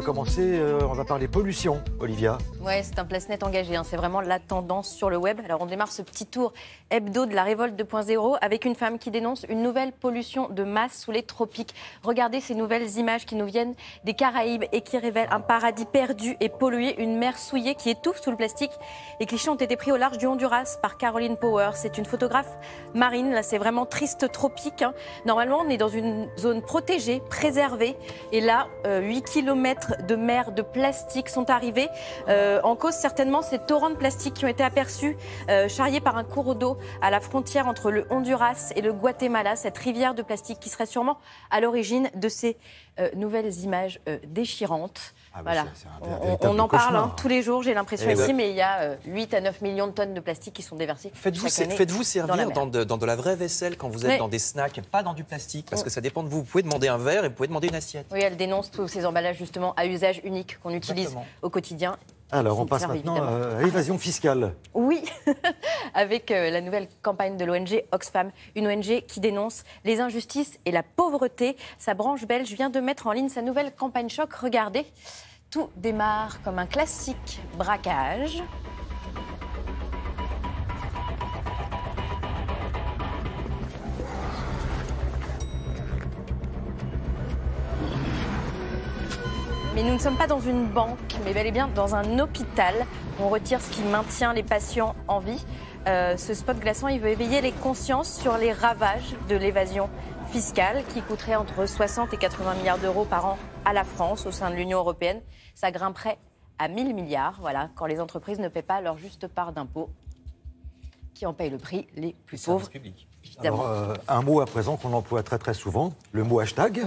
va commencer, on va parler pollution, Olivia. Ouais, c'est un place-net engagé, hein. C'est vraiment la tendance sur le web. Alors on démarre ce petit tour hebdo de la révolte 2.0 avec une femme qui dénonce une nouvelle pollution de masse sous les tropiques. Regardez ces nouvelles images qui nous viennent des Caraïbes et qui révèlent un paradis perdu et pollué, une mer souillée qui étouffe sous le plastique. Les clichés ont été pris au large du Honduras par Caroline Power. C'est une photographe marine, là c'est vraiment triste tropique, hein. Normalement on est dans une zone protégée, préservée, et là 8 km de mer de plastique sont arrivés. En cause certainement ces torrents de plastique qui ont été aperçus charriés par un cours d'eau à la frontière entre le Honduras et le Guatemala, cette rivière de plastique qui serait sûrement à l'origine de ces nouvelles images déchirantes. Ah bah voilà. On en parle tous les jours, j'ai l'impression ici, mais il y a 8 à 9 millions de tonnes de plastique qui sont déversées. Faites-vous servir dans de la vraie vaisselle quand vous êtes dans des snacks, pas dans du plastique, parce que ça dépend de vous. Vous pouvez demander un verre et vous pouvez demander une assiette. Oui, elle dénonce tous ces emballages justement à usage unique qu'on utilise au quotidien. Alors, on passe maintenant à l'évasion fiscale. Oui, avec la nouvelle campagne de l'ONG Oxfam, une ONG qui dénonce les injustices et la pauvreté. Sa branche belge vient de mettre en ligne sa nouvelle campagne choc. Regardez, tout démarre comme un classique braquage. Mais nous ne sommes pas dans une banque, mais bel et bien dans un hôpital. On retire ce qui maintient les patients en vie. Ce spot glaçant, il veut éveiller les consciences sur les ravages de l'évasion fiscale qui coûterait entre 60 et 80 milliards d'euros par an à la France au sein de l'Union européenne. Ça grimperait à 1000 milliards, voilà, quand les entreprises ne paient pas leur juste part d'impôts. Qui en payent le prix? Les plus pauvres, évidemment. Alors, un mot à présent qu'on emploie très très souvent, le mot hashtag.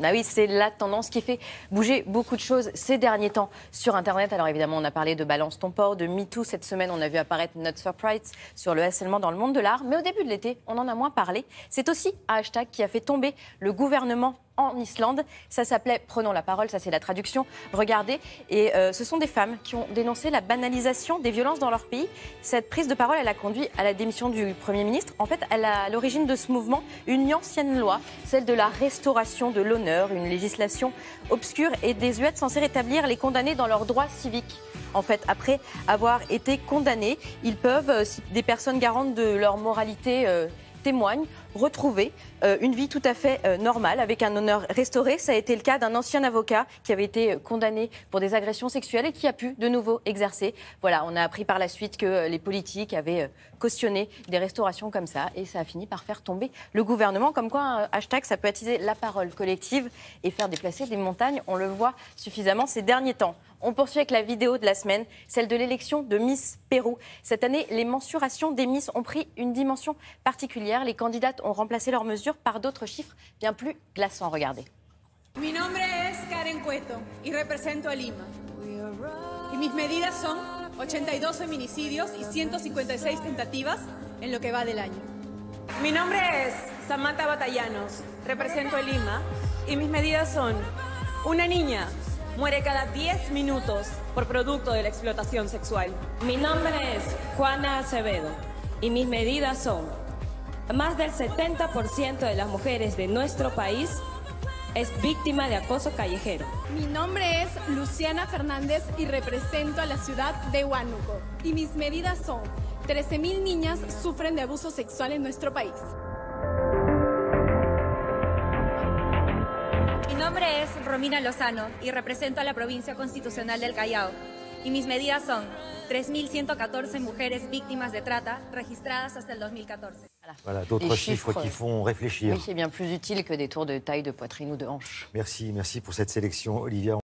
Ah oui, c'est la tendance qui fait bouger beaucoup de choses ces derniers temps sur Internet. Alors évidemment, on a parlé de Balance ton port, de MeToo. Cette semaine, on a vu apparaître Not Surprise sur le harcèlement dans le monde de l'art. Mais au début de l'été, on en a moins parlé. C'est aussi un hashtag qui a fait tomber le gouvernement en Islande. Ça s'appelait « Prenons la parole », ça c'est la traduction. Regardez, et ce sont des femmes qui ont dénoncé la banalisation des violences dans leur pays. Cette prise de parole, elle a conduit à la démission du Premier ministre. En fait, elle a à l'origine de ce mouvement une ancienne loi, celle de la restauration de l'honneur, une législation obscure et désuète censée rétablir les condamnés dans leurs droits civiques. En fait, après avoir été condamnés, ils peuvent, si des personnes garantes de leur moralité témoignent, retrouver une vie tout à fait normale avec un honneur restauré. Ça a été le cas d'un ancien avocat qui avait été condamné pour des agressions sexuelles et qui a pu de nouveau exercer. Voilà, on a appris par la suite que les politiques avaient cautionné des restaurations comme ça et ça a fini par faire tomber le gouvernement. Comme quoi, un hashtag, ça peut attiser la parole collective et faire déplacer des montagnes. On le voit suffisamment ces derniers temps. On poursuit avec la vidéo de la semaine, celle de l'élection de Miss Pérou. Cette année, les mensurations des Miss ont pris une dimension particulière. Les candidates ont remplacé leurs mesures par d'autres chiffres bien plus glaçants. Regardez. Mi nombre es Karen Cueto y represento a Lima. Y mis medidas son 82 feminicidios y 156 tentativas en lo que va del año. Mi nombre es Samantha Batallanos, represento a Lima y mis medidas son: una niña muere cada 10 minutos por producto de la explotación sexual. Mi nombre es Juana Acevedo y mis medidas son: más del 70% de las mujeres de nuestro país es víctima de acoso callejero. Mi nombre es Luciana Fernández y represento a la ciudad de Huánuco. Y mis medidas son: 13.000 niñas sufren de abuso sexual en nuestro país. Mi nombre es Romina Lozano y represento a la provincia constitucional del Callao. Y mis medidas son 3.114 mujeres víctimas de trata registradas hasta el 2014. Voilà, d'autres chiffres qui font réfléchir. Oui, c'est bien plus utile que des tours de taille, de poitrine ou de hanche. Merci pour cette sélection, Olivia.